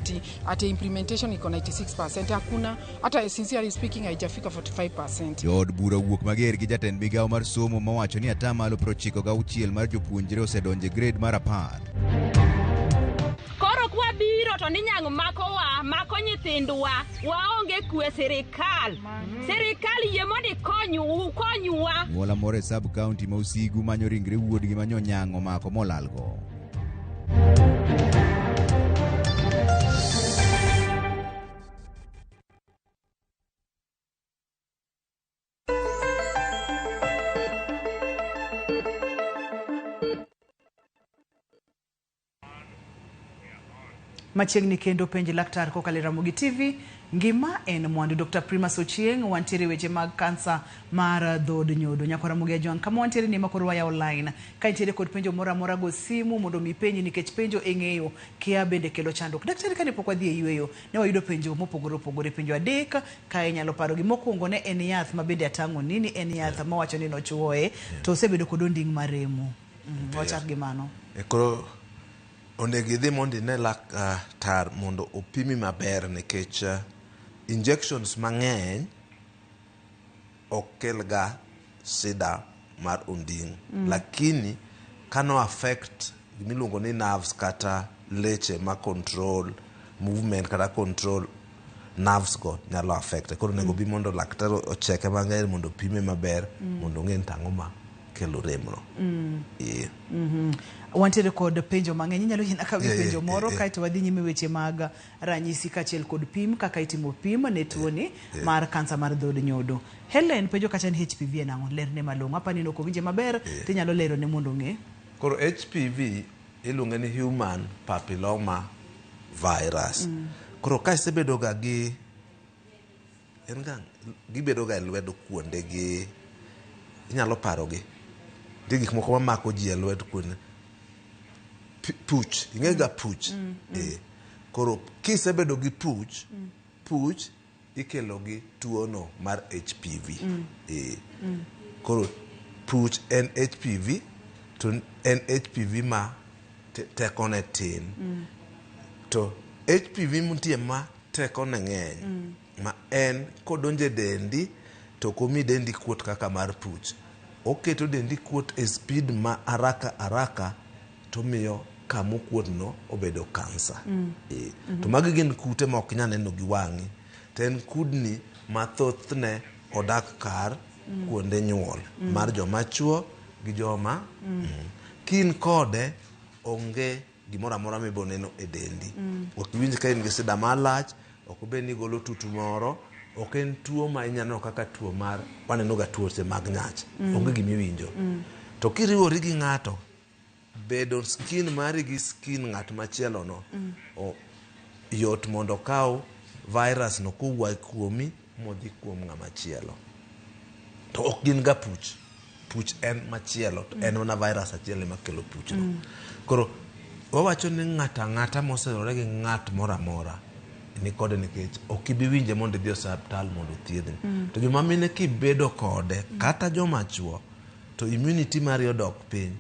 ati implementation iko 96%, hakuna, hata sincerely speaking haijafika 45%. Jood bura wuok mager gi jatend migao mar somo mawacho ni atamalo 96 mar jopuonjre osedonje grade mar 10. Koro kwa biro to ninyang mako nyithindwa waonge kwe sirikal. Sirikal yie mondo konywa. Mola more sub county ma Usigu manyo ringre wuodgi manyo nyango mako molalgo. Machiegni kendo penj laktar kokalo Ramogi TV ngima en mwandu. Dr. Primas Ochieng wantiere weche mag kansa mar dhod nyodo. Nyako Ramogi Ajwang kama wantiere ni makoro waya online ka intiere kod penjo mora mora go simu mondo mi penji nikech penjo eng'eyo kia bende kelo chandruok. Daktari kane pok wadhi e yueyo ne wayudo penjo mopogore opogore, penjo adek ka inyalo paro gi mokwongo ne en yath ma bende atang'o nini en yath ma wacho ni nochuoye to osebedo kod onding' maremo. Wachak gi mano. Koro onegi dhi mondo ine laktar mondo opimi maber nikech injections mang'eny okelga sida mar onding'. Lakini kano affect gimiluongo ni nerves kata leche ma control movement kata control nerves go nyalo affect. Koro nego bi mondo laktar ocheke mang'eny mondo opime maber mondo ng'e tang'o ma kelo remno. Wantiere kod penjo mang'eny, inyalo yina ka penjo moro kaito wadhi nyime weche mag ranyisi kachiel kod pim kaka itimo pim ne tuoni mar kansa mar dhod nyodo. Helen penjo kacha ni HPV en ang'o, lerne malong'o. Apani no kowinje maber tinyalo lero ne mondo ng'e. Koro HPV iluonge ni human papilloma virus. Koro ka isebedo ga gi gibedo ga e lwedo kuonde gi inyalo paro gi gik moko mamako ji e lwedo kuonde puch, ing'ega puch. Koro kisebedo gi puch ikelo gi tuono mar HPV. Koro puch en HPV to en HPV ma tekone tin. To HPV mutie ma tekone ng'eny ma en kodonje dendi to komi dendi kuot kaka mar puch. Oketo dendi kuot e speed ma araka to miyo kamo kuot no obedo kansa. To magi gin kute ma ok nyal neno gi wang'i. To en kudni mathothne odak kar kuonde nyuol mar joma chuo gi joma kin kode onge gimoro amora mibo neno e dendi. Ok iwinj ka in gi sida malach, ok obed ni golo tutu moro, ok en tuo ma inyalo kaka tuo mar waneno ga tuoche mag nyach. Onge gimiwinjo. To kiriwori gi ng'ato bedo skin mari gi skin ng'at machielo no yot mondo kaw virus no kowuok kuomi modhi kuom ng'ama chielo. To ok gin ga puch en machielo to en mana virus achiel ema kelo puch no. Koro wawacho ni ng'ata moserore gi ng'at mora mora ni kode nikech ok ibi winje mondo idhi osiptal mondo thiedhni. To joma mine kibedo kode kata joma chuo to immunity mari odok piny,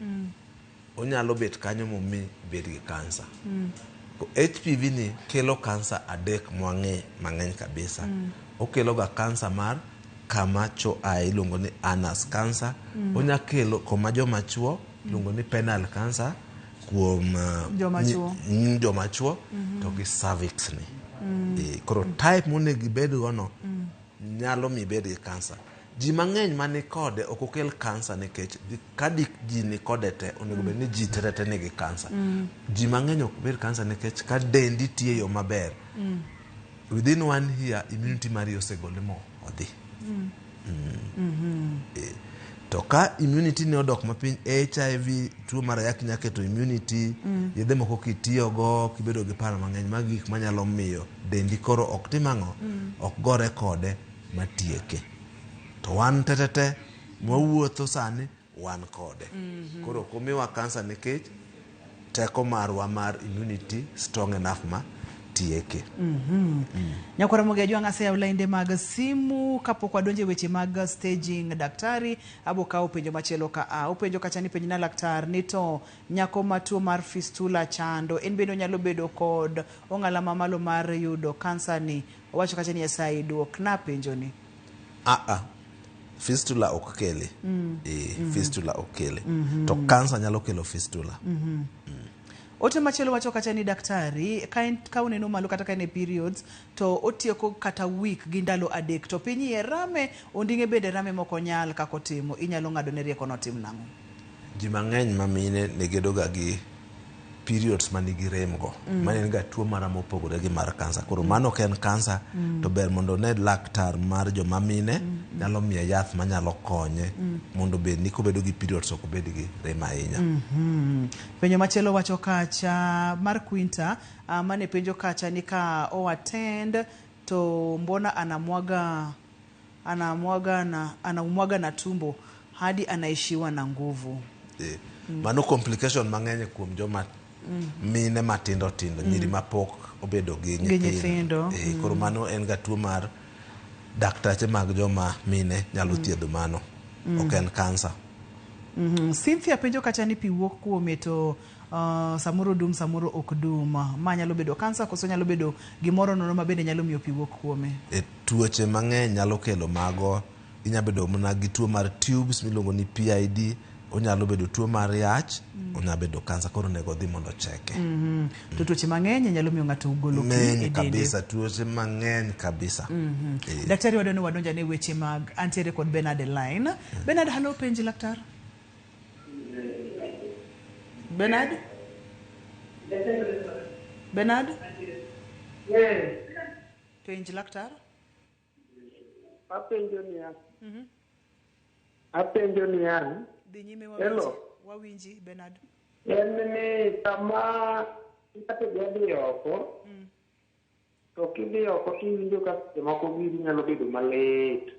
onyalo bet kanyo momi bed gi kansa. HPV ni kelo kansa adek mwang'e mang'eny kabisa. Okelo ga kansa mar kama cho iluongo ni anus cancer. Onya kelo koma joma chuo iluongo ni penile cancer kuom joma chuo to gi cervix ni. Koro type monego ibed gono nyalo mi bed gi kansa. Ji mang'eny mani kode ok okel kansa nikech ka ji ni kode te onego bed ni ji te nigi kansa. Ji mang'eny ok bed kansa nikech ka dendi tiyo yo maber within 1 year immunity mari osegole mo odhi. to ka immunity ne odok mapiny, HIV, tuo mar ayaki nyalo keto immunity, yedhe moko kitiyogo kibedo gi paro mang'eny, mag gik manyalo miyo dendi koro ok tim ang'o, ok gore kode matieke. To wan tetete mwawuotho sani wan kode. Koro komiwa kansa nikech teko marwa mar immunity strong enough ma tieke. Nyakwara Mogi ajwang' aseyawo lainde mag simu kapok wadonje weche mag staging. Daktari abo kawo penjo machielo ka upenjo kacha ni penj na laktar ni to nyako matuo mar fistula chando en bendo nyalo bedo kod ong'ala mamalo mar yudo kansa ni, owacho kacha ni Nyasaye duok na penjo ni. Fistula ok kele. Fistula ok kele. To kansa nyalo kelo fistula. Ote machielo wacho kacha ni daktari ka uneno malo kata ka ne periods to otieko kata week gi ndalo adek to piny rame onding'e bende rame moko nyal kako timo, inyalo ng'ado ne rieko notim nang'o? Ji mang'eny ma mine negedoga gi periods manigi remgo, mane ga tuo mara mopogore gi mar kansa. Koro mano ok en kansa, to ber mondo ne laktar mar joma mine nyalo miye yath manyalo konye mondo bed ni kobedo gi periods ok bed gi rem ahinya. Penjo machielo wacho kacha mar Quinta mane penjo kacha ni ka o attend to mbona anamwaga na tumbo hadi anaishiwa na nguvu. Mano complication mang'eny kuom joma mine matindo tindo, nyiri mapok obedo gi nyithindo. Koro mano en ga tuo mar daktache mag joma mine nyalo thiedho mano. Ok en kansa. Cynthia penjo kacha ni pi wuok kuome to samoro dum samoro ok dum, ma nyalo bedo kansa koso nyalo bedo gimoro nono ma bende nyalo miyo pi wuok kuome? Tuoche mang'eny nyalo kelo mago. Inyalo bedo mana gi tuo mar tubes miluongo ni PID, onyalo bedo tuo mar yach, onyalo bedo kansa. Koro nego dhi mondo cheke. To tuoche mang'eny nyalo miyo ng'ato ugolo pi e dende. Kabisa, tuoche mang'eny kabisa. Daktari wadwani wadonja ne weche mag antiere kod Bernard line. Bernard, halo penji laktar. Bernard? Bernard? Penji laktar. Apenjo ni an. Hello. Wawinji Bernard. Ni sama ikate gadi oko. To kidhi oko iwinjo ka moko giri nyalo bedo malit.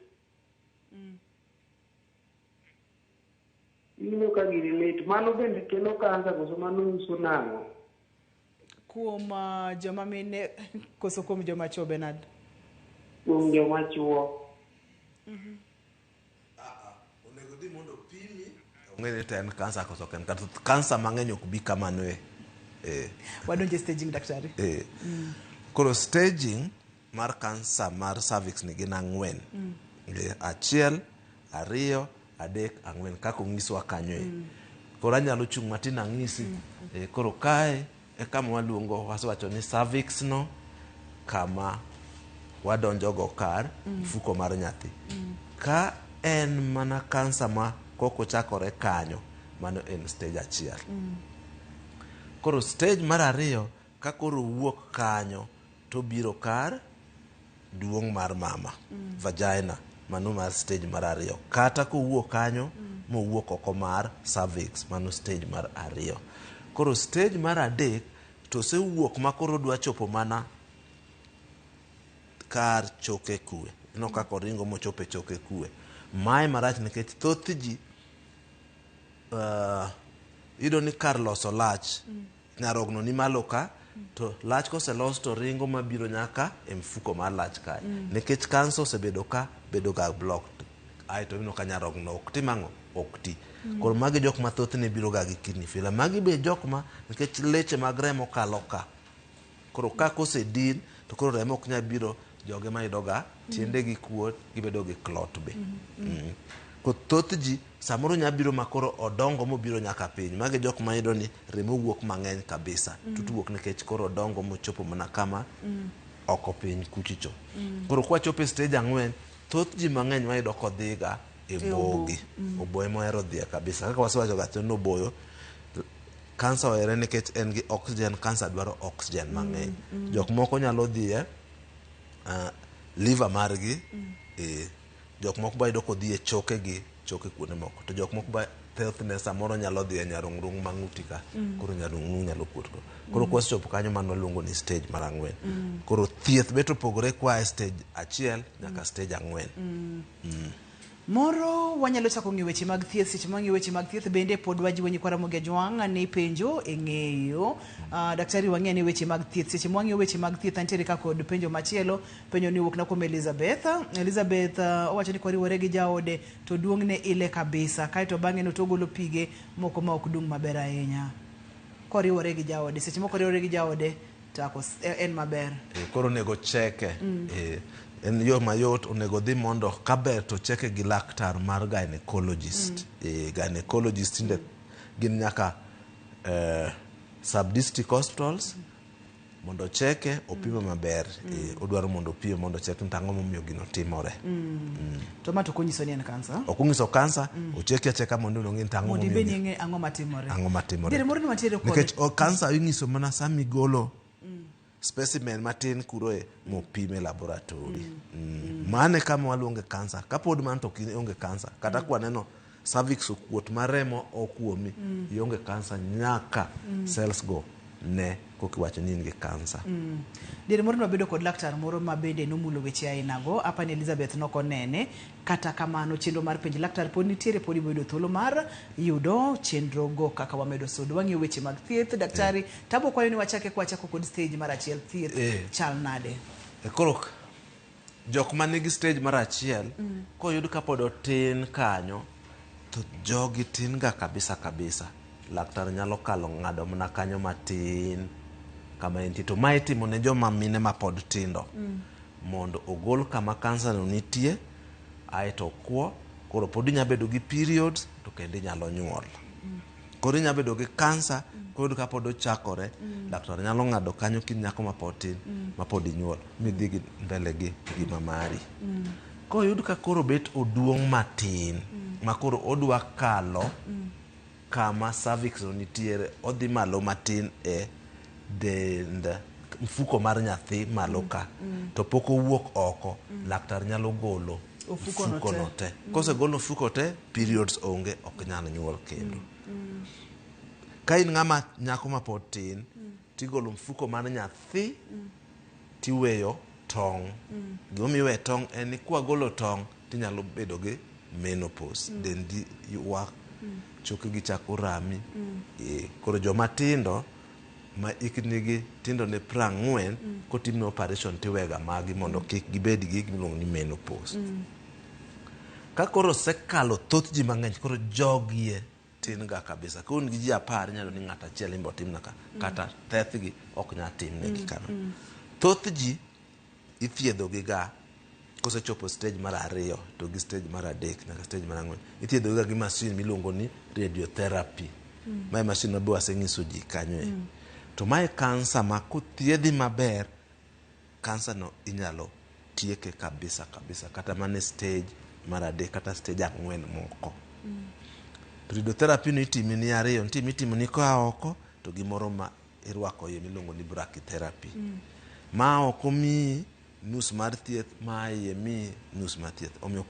Iwinjo ka giri lit. Mano bende kelo kansa koso mano uso nang'o? Kuom joma mine koso kuom joma chuo Bernard? Kuom joma chuo. Onego dhi mondo pimi ong'ere to en kansa koso ok en kansa. Kansa mang'eny ok bi kamano wadonje staging daktari. Koro staging mar kansa mar cervix ni gin 4. 1, 2, 3, 4 kaka ong'iswa kanyo. Koro anyalo chung' matin ang'isi. Koro kae e kama waluongo wasewacho ni cervix no kama wadonjo go kar fuko mar nyathi. Ka en mana kansa ma koko chakore kanyo, mano en stage 1. Koro stage mar 2 ka koro wuok kanyo to biro kar duong' mar mama, vagina, mano mar stage mar 2. Kata kowuok kanyo mowuok oko mar cervix, mano stage mar 2. Koro stage mar 3 to sewuok ma koro dwa chopo mana kar choke kwe. No kako ringo mochope choke kwe. Mae marach nikech thoth ji ido ni kar loso lach nyarogno ni malo ka, to lach koselos to ringo mabiro nyaka e mfuko mar lach kae. Nikech kansa osebedo ka bedo ga blocked. Ai to ino ka nyarogno ok ti mang'o ok ti. Koro magi jok ma thoth ne biro ga gi kidney failure. Magi be jok ma nikech leche mag remo kalo ka. Koro ka kosedin to koro remo ok nya biro joge ma idoga tiende gi kuot gibedo gi clot be. Ko thoth ji samoro nya biro makoro odongo mobiro nyaka piny. Magi jok ma ido ni remo wuok mang'eny kabisa. Tutuwuok nikech koro odongo mochopo mana kama oko piny kuchicho. Koro kwa chope stage 4 thoth ji mang'eny ma ido kodhiga e bogi. Oboye mohero dhia kabisa. Kaka wasewacho ga no boyo kansa ohere nikech en gi oxygen. Kansa dwaro oxygen mang'eny. Jok moko nyalo dhie liver margi, jok moko ba ido kodhi e choke gi choke kuonde moko. To jok moko ba thothne samoro nyalo dhi e nyarung'rung' mang'uti ka. Koro nyarung'rung' nyalo kuot go. Koro kwasechopo kanyo mano luongo ni stage mar 4. Koro thieth bet opogore kwa e stage 1 nyaka stage 4. Moro wanyalo chako ng'i weche mag thieth. Seche mang'i weche mag thieth bende pod wajiwo nyikwa Ramogi Ajwang' ni penjo e ng'eyo. Daktari wang'e ni weche mag thieth. Seche mwang'i weche mag thieth antiere ka kod penjo machielo. Penjo ni wuok na kuom Elizabeth. Elizabeth owacho ni kwariwore gi jaode to duong' ne ile kabisa. Kaeto bang'e no togolo pige moko ma ok dung' maber ahinya. Kwariwore gi jaode. Seche moko riwore gi jaode tako en maber. Koro nego cheke. En yo mayot onego dhi mondo kaber to cheke gi laktar mar gynecologist. Gynecologist inde gin nyaka sub-district hospitals mondo cheke opime maber. Odwaro mondo opime mondo cheke tang'o momiyo gino timore. To ma to konyiso ni en kansa. Okunyiso kansa, ocheki acheka mondo ong'e tang'o mondo ibe ni ng'e ang'o matimore. Ang'o matimore. Dire moro ni matiere kod. Nikech kansa ing'iso mana sami golo specimen matin kuro e mopime laboratory. Mane kama waluonge kansa. Kapod man to onge kansa. Kata kwa neno cervix okuot maremo okuomi. Ionge kansa nyaka cells go ne kokiwacho ni in gi kansa. Dire moro wabedo kod laktar moro mabende nomulo weche ainago. Apa ni Elizabeth nokonene. Kata kamano chenro mar penj laktar pod nitiere pod ibedo thuolo mar yudo chenro go kaka wamedo sodo. Wang'e weche mag thieth. Daktari tabo kwayo ni wachake kod stage mar 1 thieth chal nade. Koro jok manigi stage mar 1 koyud kapod otin kanyo to jogi tin ga kabisa. Laktar nyalo kalo ng'ado mana kanyo matin kama entie. To mae timo ne joma mine mapod tindo mondo ogol kama kansa no nitie aeto kwo. Koro pod inya bedo gi periods to kendo inyalo nyuol. Koro inya bedo gi kansa kod kapod ochakore. Laktar nyalo ng'ado kanyo kinyako mapod tin mapod inyuol midhi gi mbele gi gima mari. Koyud ka koro bet oduong' matin makoro odwa kalo kama cervix no nitiere, odhi malo matin e dend mfuko mar nyathi malo ka to pok owuok oko. Laktar nyalo golo ofuko no te. Kose golo ofuko te, periods onge, ok nyal nyuol kendo. Ka in ng'ama nyako mapod tin, tigolo mfuko mar nyathi, tiweyo tong'. Gimomiyo tong' en ni kwa golo tong' tinyalo bedo gi menopause. Dendi yuak, choke gi chako rami. Koro joma tindo ma iknigi tindo ne 40 kotimne operation tiwega magi mondo kik gibed gi gimiluongo ni menopause. Ka koro sekalo thoth ji mang'eny koro jogie tin ga kabisa. Kun gi ji 10 nyalo ni ng'ata achiel imbo timna ka kata thethgi ok nya timnegi kana. Thoth ji ithiedho gi ga kosechopo stage mar 2 to gi stage mar 3 nyaka stage mar 4 ithiedho ga gi masin miluongo ni radiotherapy. Mae masin mabe waseng'iso ji kanyo to mae kansa ma kothiedhi maber, kansa no inyalo tieke kabisa kata mane stage mar 3 kata stage 4 moko. Radiotherapy no itimi ni 2, nitie mitimo ni koa oko to gimoro ma irwako iye miluongo ni brachytherapy. Ma oko mi nus mar thieth, ma iye mi nus mar thieth. Omiyo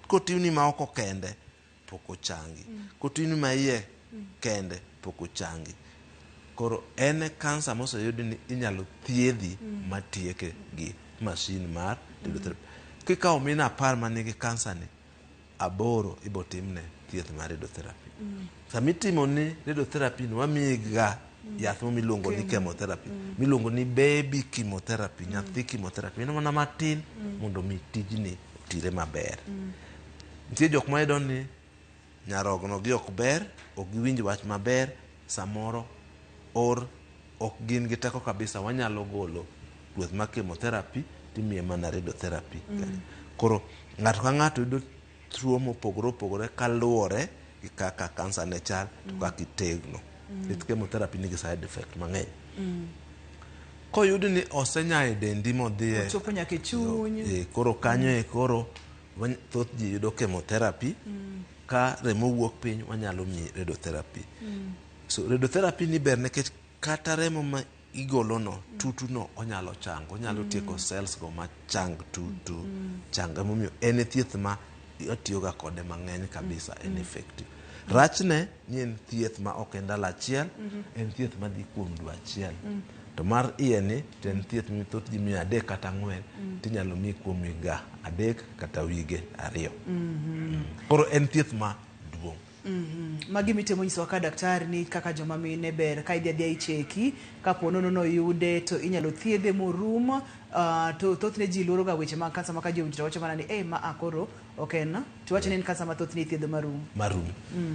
kotimni ma oko kende pok ochangi. Kotimni ma iye kende pok ochangi. Koro ene kansa moseyudi ni inyalo thiedhi matieke gi masin mar radiotherapy. Kikawo mine 10 manigi kansa ni, 8 ibo timne thieth mar radiotherapy. Samitimo ni radiotherapy no wamiga yath miluongo ni chemotherapy, miluongo ni baby chemotherapy, nyathi chemotherapy. Eno mana matin mondo mi tijni tire maber. Nitie jok ma idon ni nyarogno gi ok ber, ok giwinj wach maber, samoro ok gin gi teko kabisa, wanyalo golo ruoth ma chemotherapy timiye mana radiotherapy. Koro ng'ato ka ng'ato yudo tuo mopogore kaluwore gi kaka kansa ne chal to kaka itegno. Chemotherapy nigi side effect mang'eny. Koyudi ni osenyaye dendi modhiye ochopo nyaka chuny. Koro kanyo koro thoth ji yudo chemotherapy. Ka remo wuok piny wanyalo mi radiotherapy. So radiotherapy ni ber nikech kata remo ma igolo no, tutu no onyalo chango, onyalo tieko cells go ma chang tutu. Changa momiyo en thieth ma atiyoga kode mang'eny kabisa en effective. Rachne ni en thieth ma ok en ndalo achiel, en thieth madhi kuom dwe achiel. To mar iye ni to en thieth mithoth ji miyo 3 kata 4 tinyalo mi kuom higa 3 kata wige 2. Koro en thieth ma duong'. Magi mitemo nyisowa ka daktari ni kaka joma mine ber ka idhi adhiya icheki kapo nono yude to inyalo thiedhe morum. To thothne ji luoroga weche mag kansa ma ka ji owinjo wacho mana ni ma akoro ok en to wacho ni en kansa ma thothne ithiedho marum.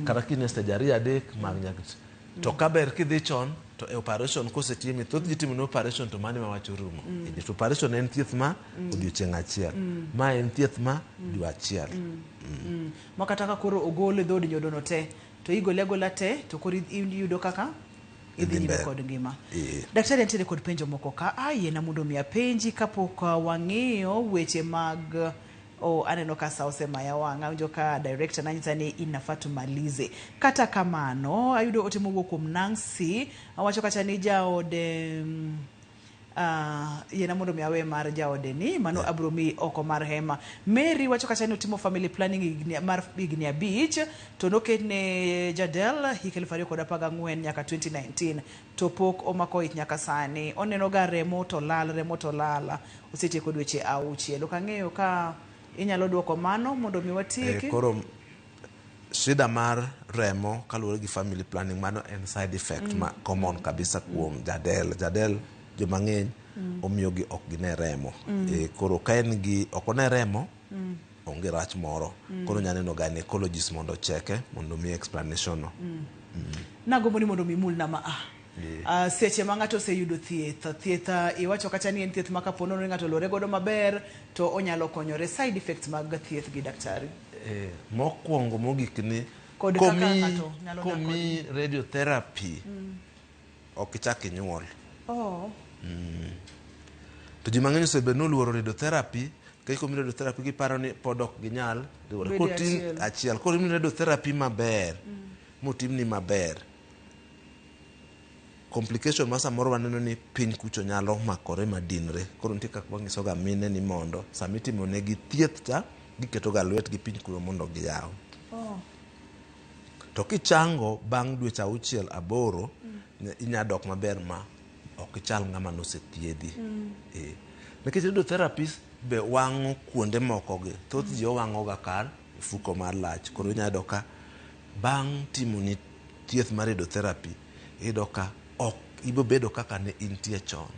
Kata kine stage 2 3 mag nyaka to ka ber kidhi chon to e operation kosetime thoth ji timo no operation to mani ma wacho rumo. To operation en thieth ma odiochieng' achiel. Ma en thieth ma dwe achiel. Ma kata ka koro ogol dhod nyodono te to igole agola te to koro iyudo kaka idhi nyime kod ngima. Daktari nitiere kod penjo moko ka yiena mondo mi apenji kapok wang'iyo weche mag aneno ka sa osemaya wang'a winjo ka director nanyisa ni inafaa tumalize. Kata kamano ayudo ote mowuok kuom Nancy wacho kacha ni jaode yiena mondo mi awe mar jaode ni mano abro mi oko mar hema. Mary wacho kacha ni utimo family planning mar higni 5 to noketne Jadel hik 2014 nyaka 2019 to pok omako ich nyaka sani. Oneno ga remo to lal osetieko dweche 6. Ok ang'eyo ka inyalo duoko mano mondo mi watieki. Koro shida mar remo kaluwore gi family planning mano en side effect ma common kabisa kuom Jadel joma ng'eny omiyogi ok gine remo. Koro ka en gi ok one remo onge rach moro. Koro nyaneno gynecologist mondo cheke mondo mi explanation no. Nagombo ni mondo mi mulna seche ma ng'ato oseyudo thieth iwacho kacha ni en thieth ma kapono ni ng'ato lore godo maber to onyalo konyore. Side effects mag thieth gi daktari. Mokwongo mogik ni kod kaka ng'ato nyalo komi radiotherapy ok ichak inyuol. To ji mang'eny osebed noluoro radiotherapy kai komi radiotherapy giparo ni pod ok ginyal kotim achiel. Koro imi radiotherapy maber motimni maber. Complication ma samoro waneno ni piny kucho nyalo makore madinre. Koro nitie kaka wanyisoga mine ni mondo sami timo negi thieth cha giketoga lwetgi piny kuro mondo giyaw. To kichango bang' dweche 6-8 inyadok maber ma ok ichal ng'ama nosethiedhi. Nikech radiotherapist be wang'o kuonde moko gi. Thoth ji owang'oga kar fuko mar lach. Koro inyado ka bang' timo ni thieth mar radiotherapy iyudo ka ok ibo bedo kaka ne intie chon.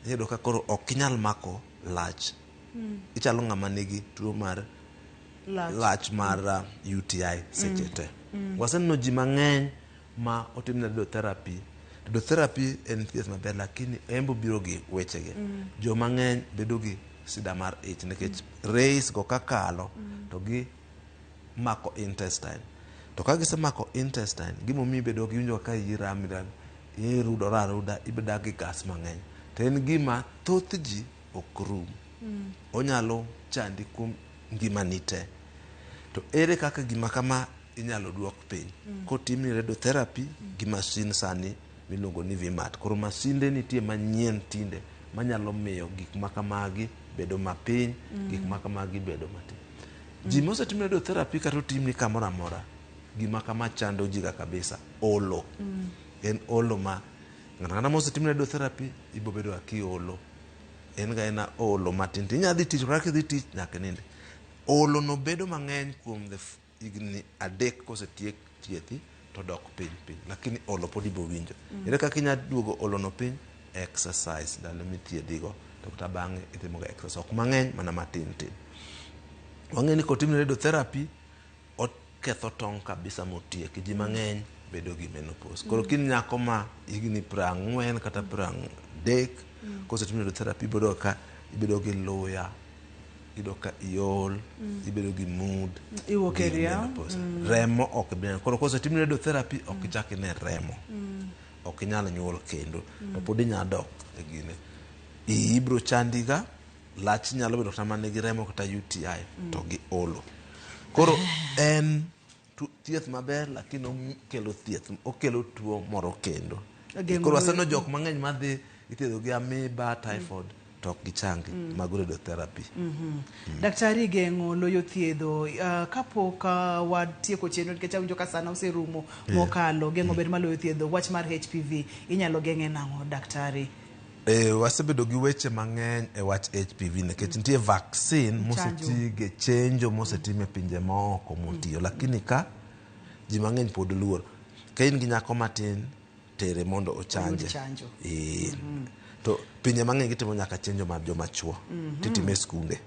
Iyudo ka koro ok inyal mako lach. Ichalo ng'ama nigi tuo mar lach mar UTI seche te. Waseneno ji mang'eny ma otimne radiotherapy. Radiotherapy en thieth maber lakini embo biro gi wechege. Jo mang'eny bedo gi sida mar ich nikech rays go kakalo to gi mako intestine. To ka gisemako intestine gimomi bedo gi winjo ka yiramira irudora ruda ibeda gi gas mang'eny. To en gima thoth ji ok rum. Onyalo chandi kuom ngimani te. To ere kaka gima kama inyalo duok piny. Kotimni radiotherapy gi masin sani miluongo ni VMAT. Koro masinde nitie manyien tinde manyalo miyo gik makamagi bedo mapiny, gik makamagi bedo matin. Ji mosetimni radiotherapy kata otimni kamoro amora gima kama chando jiga kabisa olo. En olo ma ng'ana mosetimni radiotherapy ibo bedo akiolo. En ga ena olo matin. Inyadhi tich kaka idhi tich nyaka ninde. Olo no bedo mang'eny kuom higni 3 kosetiek thiethi to dok piny. Lakini olo pod ibo winjo. Ere kaka inyalo duogo olo no piny? Exercise. Ndalo mithiedhigo. To kata bang'e itimoga exercise. Ok mang'eny mana matin. Wang'e ni kotimni radiotherapy oketho tong' kabisa motieki. Ji mang'eny bedo gi menopause. Koro kin nyako ma higni 40 kata 30 kosetimni radiotherapy ibedo gi luya, ibedo ka iol, ibedo gi mood, remo ok bien. Koro kosetimni radiotherapy ok ichak ine remo. Ok inyal nyuol kendo. To pod inyadok e gine. Ibro chandiga, lach nyalo bedo kata mana gi remo kata UTI to gi olo. Koro en thieth maber lakini okelo tuo moro kendo. Koro waseno jok mang'eny madhi ithiedho gi amoeba, typhoid to ok gichangi mag radiotherapy. Daktari geng'o loyo thiedho kapok watieko chenro nikech awinjo ka sana oserumo mokalo geng'o ber maloyo thiedho wach mar HPV inyalo geng'e nang'o daktari? Wasebedo gi weche mang'eny e wach HPV nikech nitie vaccine mosetige chenjo mosetime pinje maoko motiyo, lakini ka ji mang'eny pod luor. Ka in gi nyako matin tere mondo ochanje. To pinje mang'eny gitimo nyaka chenjo mar joma chuo titime skunde.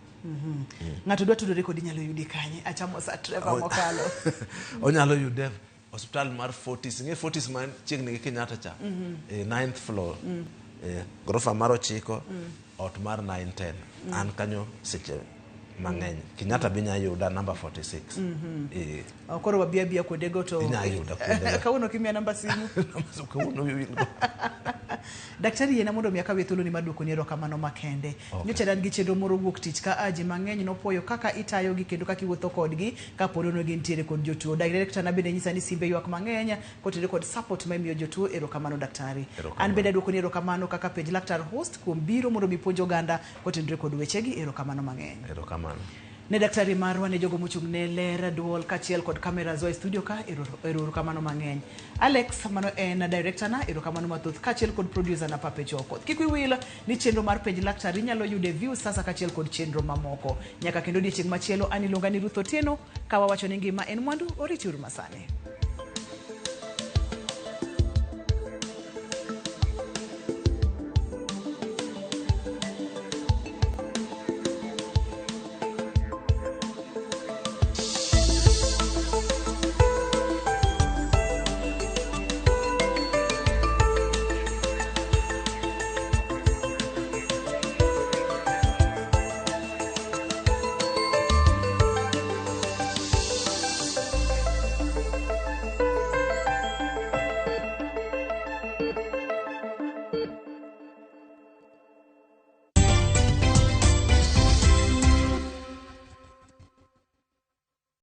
Ng'ato dwa tudore kodi nyalo yudi kanye? Achamo sa Trevor mokalo. Onyalo yude hospital mar Fortis. Ng'e Fortis man chiegni gi Kenyatta cha. 9th floor. Gorofa mar 9 ot mar 910. An kanyo seche mang'eny. Kenyatta binya yuda number 46. Koro wabia kuondego to inya yuda kuondego. Kauno kimia namba simu. Kauno wingo. Daktari yena mondo miaka wethulo ni maduoko ni erokamano makende. Nyocha dan gi chenro moro wuok tich ka aji mang'eny nopuoyo kaka itayo gi kendo kaka iwuotho kodgi ka ponono gintiere kod jotuo. Director na bende nyisa ni simbe ywak mang'eny kotenore kod support ma imiyo jotuo. Erokamano daktari. An bende duoko ni erokamano kaka Penj Laktar host kuom biro mondo mi puonjo oganda kotenore kod wechegi. Erokamano mang'eny. Erokamano. Ne daktari marwa ne jogo mochung' ne ler duol kachiel kod kamera zo e studio ka erokamano mang'eny. Alex mano en director na erokamano mathoth kachiel kod producer na Pape Choko. Kik wiwil ni chenro mar Penj Laktar inyalo yude views sasa kachiel kod chenro mamoko. Nyaka kendo odiechieng' machielo an iluonga ni Ruth Otieno ka wawacho ni ngima en mwandu, oriti uru masani.